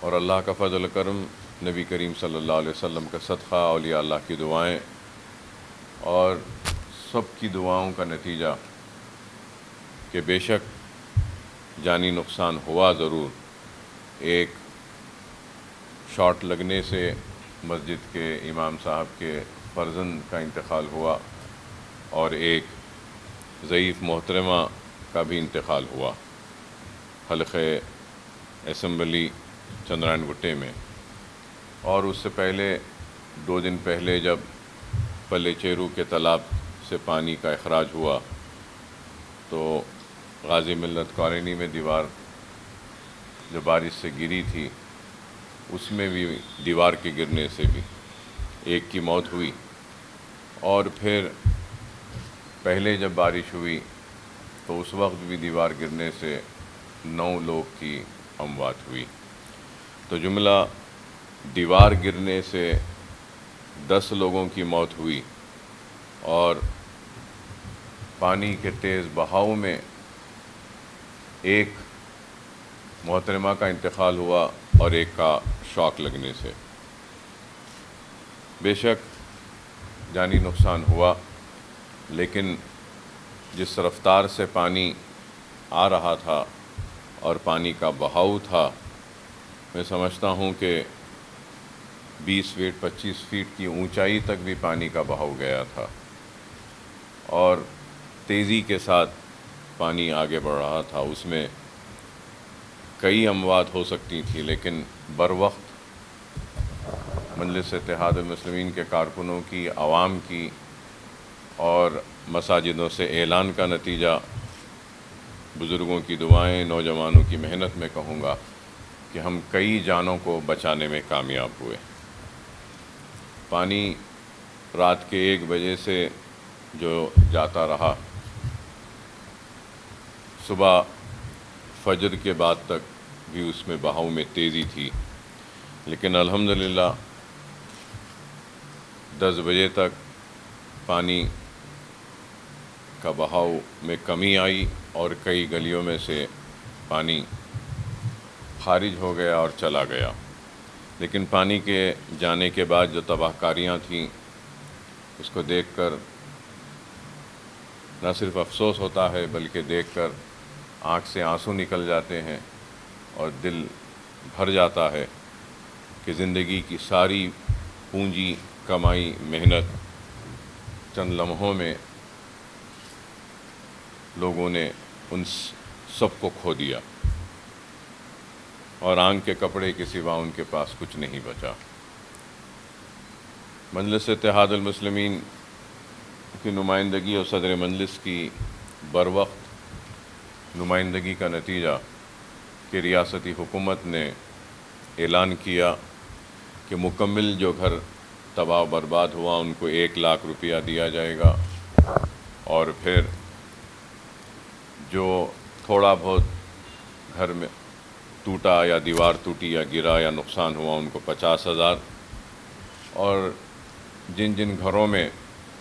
اور اللہ کا فضل و کرم، نبی کریم صلی اللہ علیہ وسلم کا صدقہ، اولیاء اللہ کی دعائیں اور سب کی دعاؤں کا نتیجہ کہ بے شک جانی نقصان ہوا ضرور۔ ایک شاٹ لگنے سے مسجد کے امام صاحب کے فرزند کا انتقال ہوا اور ایک ضعیف محترمہ کا بھی انتقال ہوا حلقہ اسمبلی چندرائن گٹے میں۔ اور اس سے پہلے 2 دن پہلے جب پلے چیرو کے تالاب سے پانی کا اخراج ہوا تو غازی ملت کالونی میں دیوار جو بارش سے گری تھی اس میں بھی دیوار کے گرنے سے بھی ایک کی موت ہوئی، اور پھر پہلے جب بارش ہوئی تو اس وقت بھی دیوار گرنے سے 9 لوگ کی اموات ہوئی۔ تو جملہ دیوار گرنے سے 10 لوگوں کی موت ہوئی اور پانی کے تیز بہاؤ میں ایک محترمہ کا انتقال ہوا اور ایک کا شاک لگنے سے۔ بے شک جانی نقصان ہوا، لیکن جس رفتار سے پانی آ رہا تھا اور پانی کا بہاؤ تھا، میں سمجھتا ہوں کہ 20 فیٹ 25 فیٹ کی اونچائی تک بھی پانی کا بہاؤ گیا تھا اور تیزی کے ساتھ پانی آگے بڑھ رہا تھا۔ اس میں کئی اموات ہو سکتی تھی، لیکن بروقت مجلس اتحاد المسلمین کے کارکنوں کی، عوام کی اور مساجدوں سے اعلان کا نتیجہ، بزرگوں کی دعائیں، نوجوانوں کی محنت میں کہوں گا کہ ہم کئی جانوں کو بچانے میں کامیاب ہوئے۔ پانی رات کے 1 بجے سے جو جاتا رہا، صبح فجر کے بعد تک بھی اس میں بہاؤ میں تیزی تھی، لیکن الحمدللہ 10 بجے تک پانی کا بہاؤ میں کمی آئی اور کئی گلیوں میں سے پانی خارج ہو گیا اور چلا گیا۔ لیکن پانی کے جانے کے بعد جو تباہ کاریاں تھیں اس کو دیکھ کر نہ صرف افسوس ہوتا ہے بلکہ دیکھ کر آنکھ سے آنسو نکل جاتے ہیں اور دل بھر جاتا ہے کہ زندگی کی ساری پونجی، کمائی، محنت چند لمحوں میں لوگوں نے ان سب کو کھو دیا اور آنکھ کے کپڑے کے سوا ان کے پاس کچھ نہیں بچا۔ مجلس اتحاد المسلمین کی نمائندگی اور صدر مجلس کی بروقت نمائندگی کا نتیجہ کہ ریاستی حکومت نے اعلان کیا کہ مکمل جو گھر تباہ و برباد ہوا ان کو 1 لاکھ روپیہ دیا جائے گا، اور پھر جو تھوڑا بہت گھر میں ٹوٹا یا دیوار ٹوٹی یا گرا یا نقصان ہوا ان کو 50,000، اور جن جن گھروں میں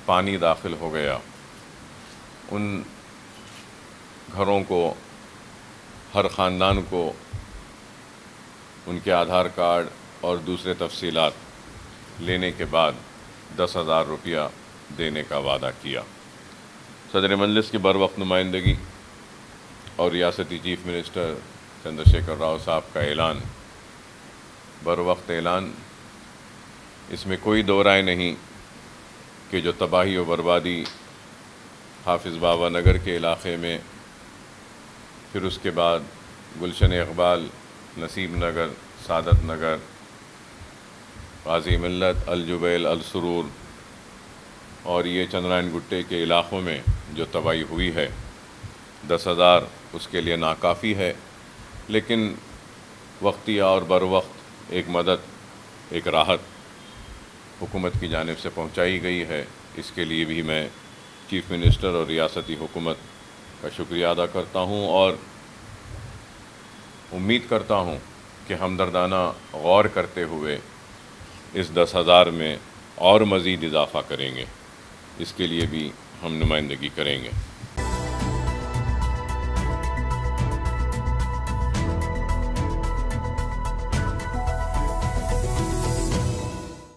پانی داخل ہو گیا ان گھروں کو، ہر خاندان کو ان کے آدھار کارڈ اور دوسرے تفصیلات لینے کے بعد 10,000 روپیہ دینے کا وعدہ کیا۔ صدر مجلس کی بروقت نمائندگی اور ریاستی چیف منسٹر چندر شیکھر راؤ صاحب کا اعلان، بروقت اعلان، اس میں کوئی دو رائے نہیں کہ جو تباہی و بربادی حافظ بابا نگر کے علاقے میں، پھر اس کے بعد گلشن اقبال، نسیم نگر، سعادت نگر، غازی ملت، الجبیل، السرور اور یہ چندرائن گٹے کے علاقوں میں جو تباہی ہوئی ہے، 10,000 اس کے لیے ناکافی ہے، لیکن وقتیہ اور بروقت ایک مدد، ایک راحت حکومت کی جانب سے پہنچائی گئی ہے۔ اس کے لیے بھی میں چیف منسٹر اور ریاستی حکومت کا شکریہ ادا کرتا ہوں اور امید کرتا ہوں کہ ہمدردانہ غور کرتے ہوئے اس 10,000 میں اور مزید اضافہ کریں گے۔ اس کے لیے بھی ہم نمائندگی کریں گے۔